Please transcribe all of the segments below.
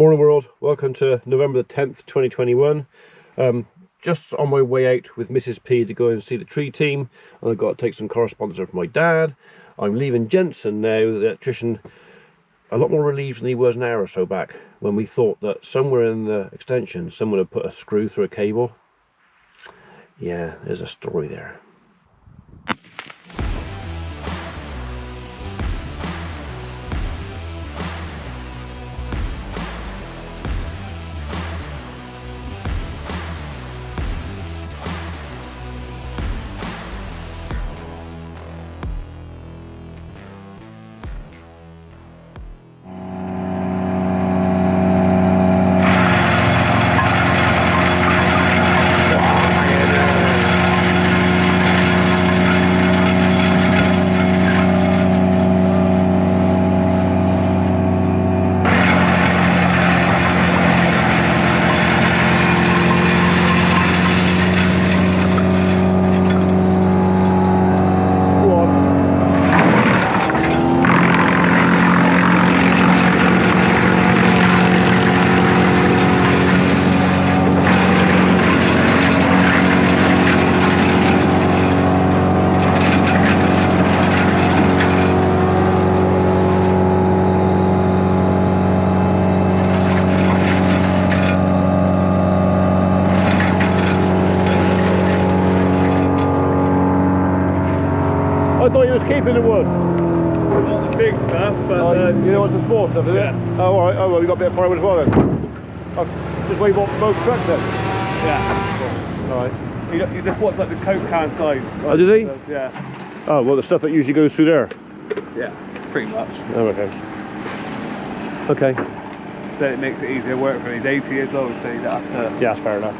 Morning world, welcome to November the 10th 2021. Just on my way out with Mrs. P to go and see the tree team, and I've got to take some correspondence from my dad. I'm leaving Jensen now, the electrician, a lot more relieved than he was an hour or so back when we thought that somewhere in the extension someone had put a screw through a cable. Yeah, there's a story there. I thought you was keeping the wood. Not the big stuff, but you know what's the small stuff, is yeah. it? Oh, alright, oh well, you got a bit of firewood as well then. Oh, just where you bought both trucks then? Yeah. Alright. He just wants like the Coke can size. Oh, does he? Yeah. Oh, well, the stuff that usually goes through there? Yeah, pretty much. Oh, okay. Okay. So it makes it easier work for him. He's 80 years old, so you don't have to Yeah, that's fair enough.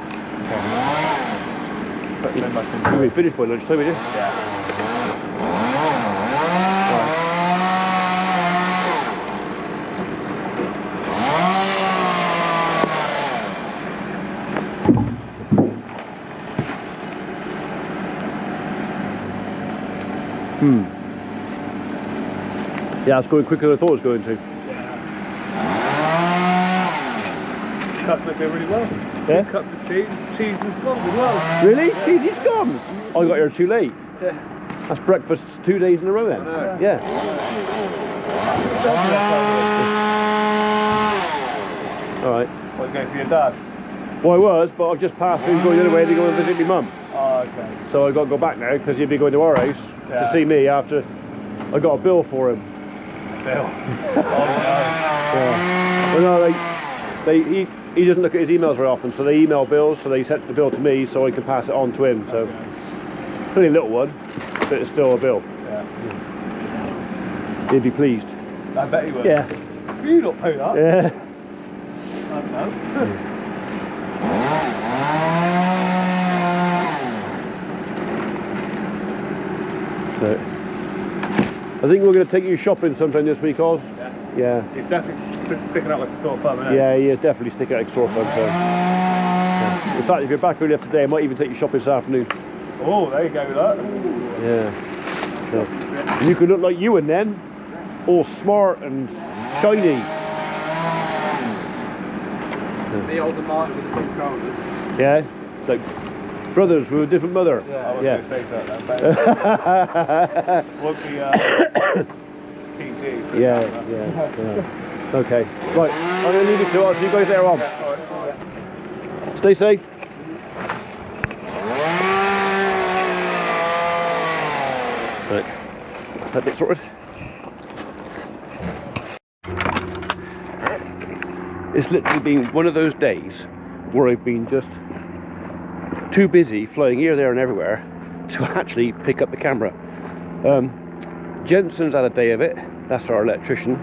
put so much in. You'll be finished by lunchtime, will you? Yeah. Yeah, it's going quicker than I thought it was going to. Cups look really well. Yeah? 2 cups of cheese and scones as well. Really? Cheesy scones? I got here too late. Yeah. That's breakfast 2 days in a row then. I know. Yeah. Alright. Well, you go see your dad? Well, I was, but I've just passed through going the other way to go and visit my mum. Oh, okay. So I've got to go back now because he'll be going to our house to Yeah. see me after I got a bill for him. Bill. Yeah. Well, no, he doesn't look at his emails very often, so they email bills, so they sent the bill to me so I can pass it on to him. So it's only a little one, but it's still a bill. Yeah. He'd be pleased. I bet he would. Yeah. You not pay that? Yeah. I don't know. So, I think we're going to take you shopping sometime this week, Oz. Yeah. Yeah. He's definitely sticking out like a sore thumb, isn't Yeah, he is definitely sticking out a sore thumb. So. Yeah. In fact, if you're back early enough today, I might even take you shopping this afternoon. Oh, there you go with that. Yeah. So, and you could look like Ewan then, all smart and shiny. The old and Martin with the same colours. Yeah, like brothers with a different mother. Yeah, I was Yeah. going to say that then. Won't be PG. Yeah. Okay, right, I'm going to leave you to it. I'll see you guys later on. Alright. Stay safe. Right, that's that bit sorted. It's literally been one of those days where I've been just too busy flying here, there and everywhere to actually pick up the camera. Jensen's had a day of it, that's our electrician.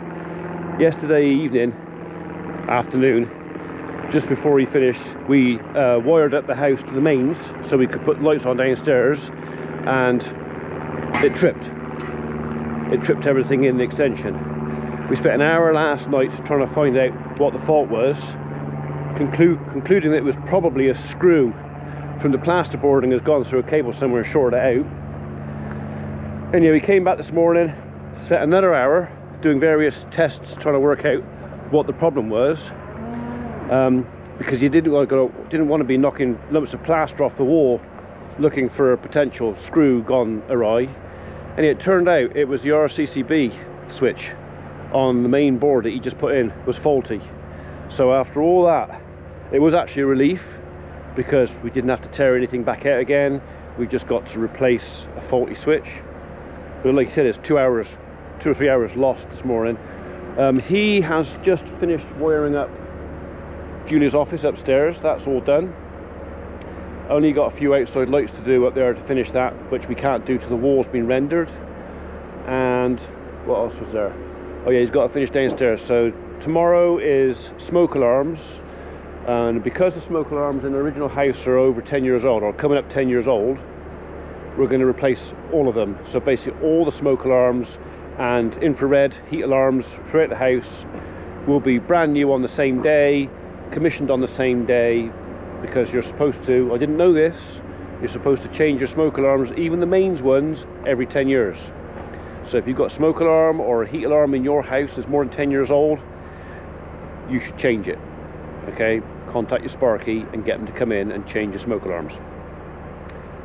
Yesterday afternoon, just before he finished, we wired up the house to the mains so we could put lights on downstairs, and it tripped. It tripped everything in the extension. We spent an hour last night trying to find out what the fault was, concluding that it was probably a screw from the plasterboarding has gone through a cable somewhere and shorted it out. Anyway, we came back this morning, spent another hour doing various tests trying to work out what the problem was, because you didn't want to be knocking lumps of plaster off the wall looking for a potential screw gone awry. And it turned out it was the RCCB switch on the main board that he just put in was faulty. So after all that, it was actually a relief, because we didn't have to tear anything back out again. We just got to replace a faulty switch. But like I said, it's 2 or 3 hours lost this morning. He has just finished wiring up Julie's office upstairs. That's all done. Only got a few outside lights to do up there to finish that, which we can't do till the wall's been rendered. And what else was there? Oh yeah, he's got to finish downstairs. So tomorrow is smoke alarms, and because the smoke alarms in the original house are over 10 years old, or coming up 10 years old, we're going to replace all of them. So basically all the smoke alarms and infrared heat alarms throughout the house will be brand new on the same day, commissioned on the same day, because you're supposed to, I didn't know this, you're supposed to change your smoke alarms, even the mains ones, every 10 years. So if you've got a smoke alarm or a heat alarm in your house that's more than 10 years old, you should change it. Okay, contact your Sparky and get them to come in and change your smoke alarms.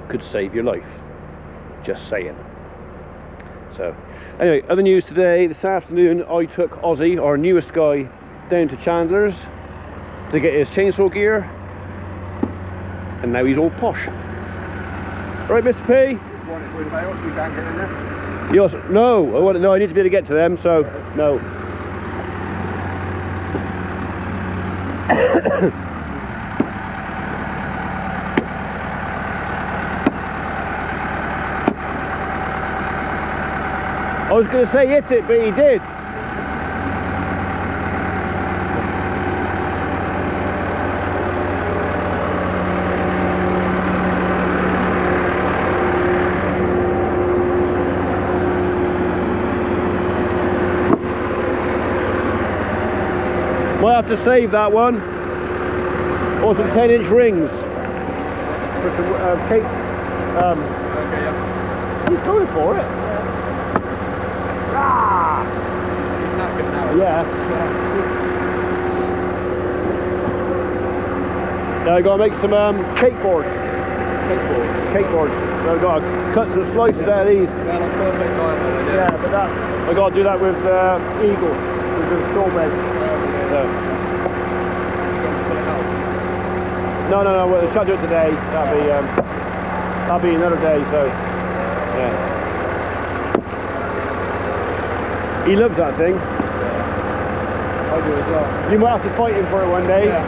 Could save your life, just saying. So anyway, other news today, this afternoon I took Ozzy, our newest guy, down to Chandler's to get his chainsaw gear, and now he's all posh. Right, Mr. P? Yes, no, I need to be able to get to them, so no. I was going to say hit it, but he did. Might have to save that one. Or some 10-inch rings for some cake. Okay, yeah. He's going for it. Ah! He's knackered now. Yeah. Now I've got to make some cake boards. Cake boards. Cake boards. I've got to cut some slices out of these. Yeah, like perfect diamond. Yeah, but that's, I've got to do that with Eagle, with the straw bed. So. No, well, I shan't do it today. That'll be another day. So, yeah. He loves that thing. I do as well. You might have to fight him for it one day. Yeah,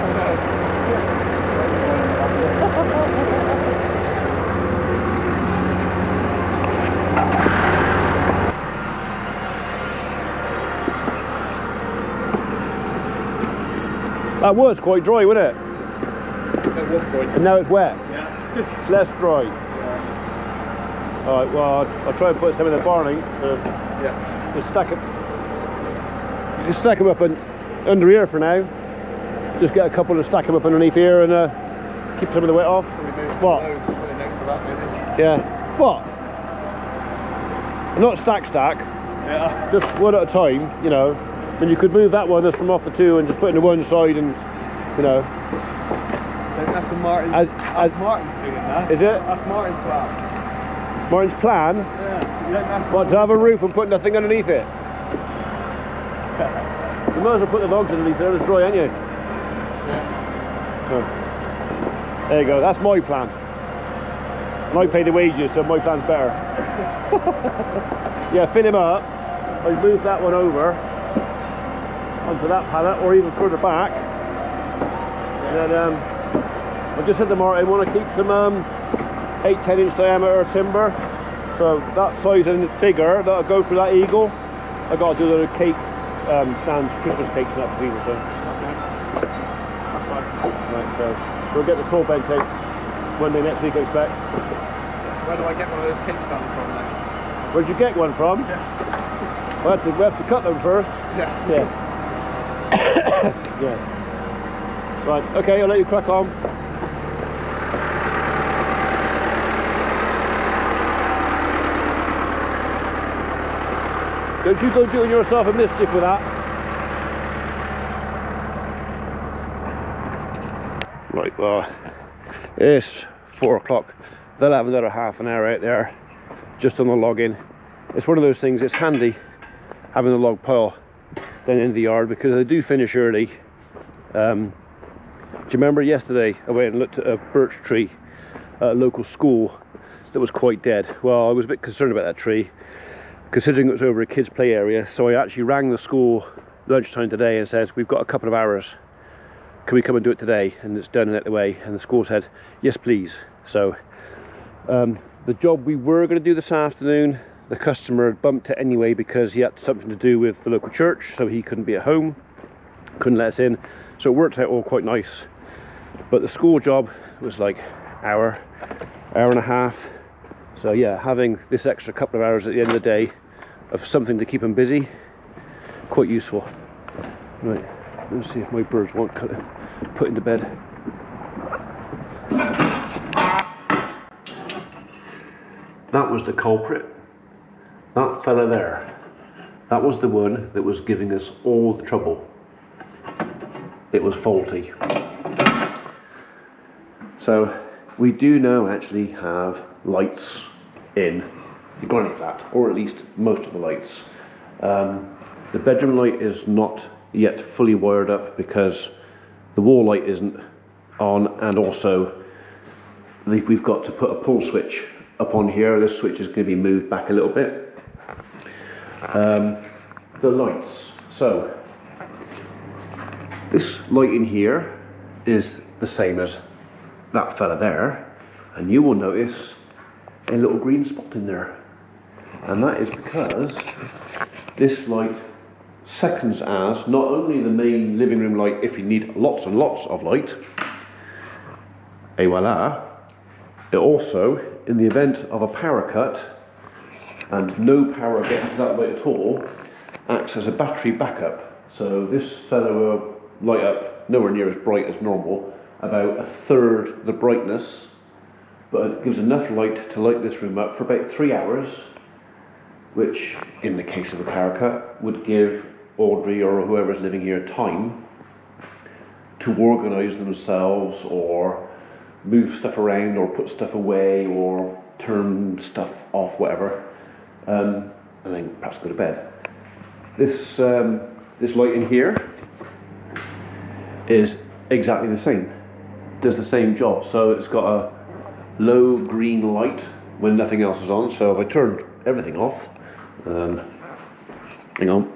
That was quite dry, wasn't it? at one point. And now it's wet. Yeah. It's less dry. Yeah. Alright, well, I'll try and put some in the barney. Yeah. Just stack them. You can stack them up under here for now. Just get a couple and stack them up underneath here and keep some of the wet off. What? Put it next to that, maybe. Yeah. What? Not stack. Yeah. Just one at a time, you know. And you could move that one that's from off the two and just put it to one side and, you know. That's a Martin's. That's Martin's doing that. Is it? That's Martin's plan. Martin's plan? Yeah. You think that's What, to have a roof and put nothing underneath it? You might as well put the logs underneath there, it's dry, ain't you? Yeah. So, there you go, that's my plan. And I pay the wages, so my plan's better. Yeah, fill him up. I move that one over onto that pallet, or even further back. And then I just said to Martin, I want to keep some 8-10 inch diameter timber. So that size and bigger, that'll go for that Eagle. I got to do the cake stands, Christmas cakes and that for people. So. Okay. That's fine. Right, so we'll get the tall bed cake one day next week, I expect. Where do I get one of those cake stands from then? Where'd you get one from? Yeah. We have to cut them first. Yeah. Yeah. Yeah. Right, okay, I'll let you crack on. Don't you go doing yourself a mischief with that. Right, well, it's 4 o'clock. They'll have another half an hour out there just on the log-in. It's one of those things, it's handy having a log pile down in the yard because they do finish early. Do you remember yesterday I went and looked at a birch tree at a local school that was quite dead? Well, I was a bit concerned about that tree considering it was over a kids' play area, so I actually rang the school lunchtime today and said, we've got a couple of hours, can we come and do it today? And it's done and out the way. And the school said, yes please. So the job we were going to do this afternoon, the customer had bumped it anyway because he had something to do with the local church, so he couldn't be at home, couldn't let us in, so it worked out all quite nice. But the school job was like hour and a half. So yeah, having this extra couple of hours at the end of the day of something to keep them busy, quite useful. Right, let's see if my birds won't put into bed. That was the culprit. That fella there. That was the one that was giving us all the trouble. It was faulty. So we do now actually have lights in the granny flat, or at least most of the lights. The bedroom light is not yet fully wired up because the wall light isn't on, and also we've got to put a pull switch up on here. This switch is going to be moved back a little bit. The lights. So this light in here is the same as that fella there, and you will notice a little green spot in there, and that is because this light seconds as not only the main living room light if you need lots and lots of light, et voila, it also, in the event of a power cut and no power getting to that light at all, acts as a battery backup. So this fellow will light up nowhere near as bright as normal, about a third the brightness, but it gives enough light to light this room up for about 3 hours, which in the case of a power cut would give Audrey or whoever's living here time to organise themselves or move stuff around or put stuff away or turn stuff off, whatever, and then perhaps go to bed. This light in here is exactly the same, does the same job. So it's got a low green light when nothing else is on. So if I turn everything off, hang on,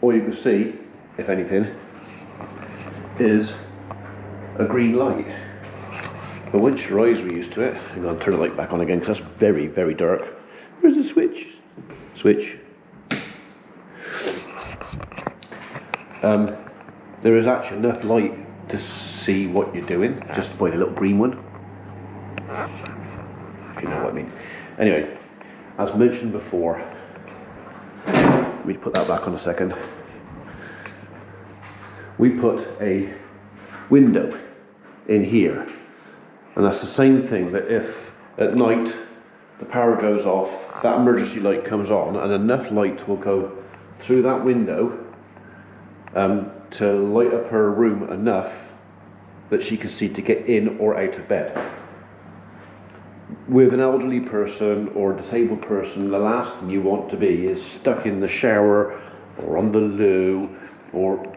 all you can see, if anything, is a green light. But once your eyes are used to it, hang on, turn the light back on again because that's very, very dark. Where's the switch? Switch. There is actually enough light to see what you're doing, just by the little green one, if you know what I mean. Anyway, as mentioned before, let me put that back on a second. We put a window in here, and that's the same thing, that if at night the power goes off, that emergency light comes on, and enough light will go through that window to light up her room enough that she can see to get in or out of bed. With an elderly person or a disabled person, the last thing you want to be is stuck in the shower or on the loo or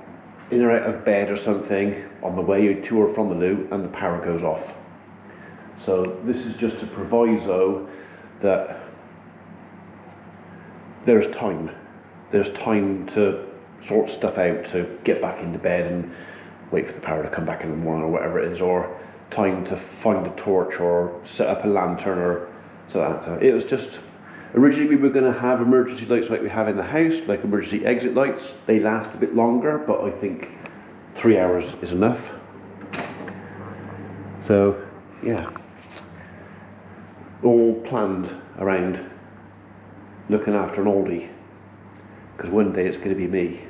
in or out of bed or something on the way to or from the loo and the power goes off. So this is just a proviso that there's time to sort stuff out, to get back into bed and wait for the power to come back in the morning or whatever it is, or time to find a torch or set up a lantern or so that. It was just, originally we were going to have emergency lights like we have in the house, like emergency exit lights. They last a bit longer, but I think 3 hours is enough. So yeah, all planned around looking after an oldie, because one day it's going to be me.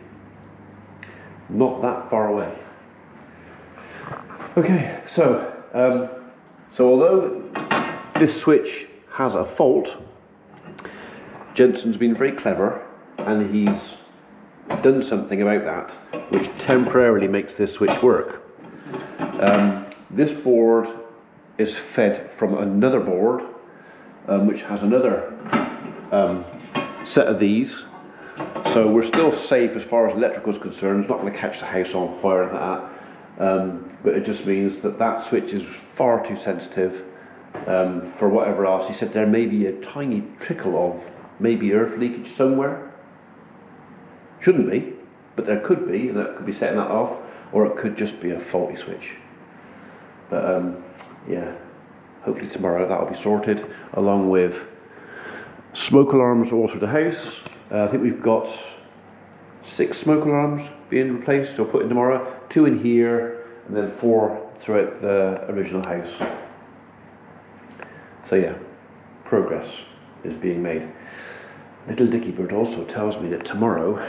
Not that far away. Okay, so although this switch has a fault, Jensen's been very clever and he's done something about that which temporarily makes this switch work. This board is fed from another board, which has another set of these. So we're still safe as far as electrical is concerned. It's not going to catch the house on fire and that. But it just means that that switch is far too sensitive for whatever else. He said there may be a tiny trickle of maybe earth leakage somewhere. Shouldn't be, but there could be, and that could be setting that off, or it could just be a faulty switch. But yeah, hopefully tomorrow that'll be sorted, along with smoke alarms all through the house. I think we've got 6 smoke alarms being replaced or put in tomorrow, 2 in here, and then 4 throughout the original house. So yeah, progress is being made. Little Dicky Bird also tells me that tomorrow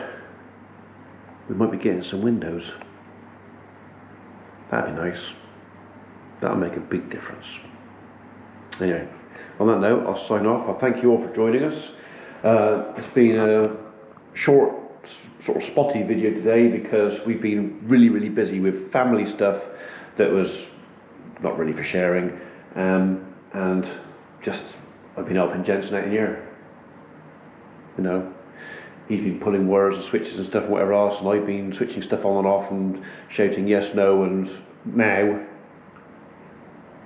we might be getting some windows. That'd be nice. That'll make a big difference. Anyway, on that note, I'll sign off. I'll thank you all for joining us. It's been a short, sort of spotty video today because we've been really busy with family stuff that was not really for sharing, and just I've been helping Jensen out in here. You know, he's been pulling wires and switches and stuff and whatever else, and I've been switching stuff on and off and shouting yes, no, and now.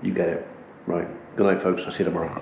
You get it. Right. Good night, folks. I'll see you tomorrow.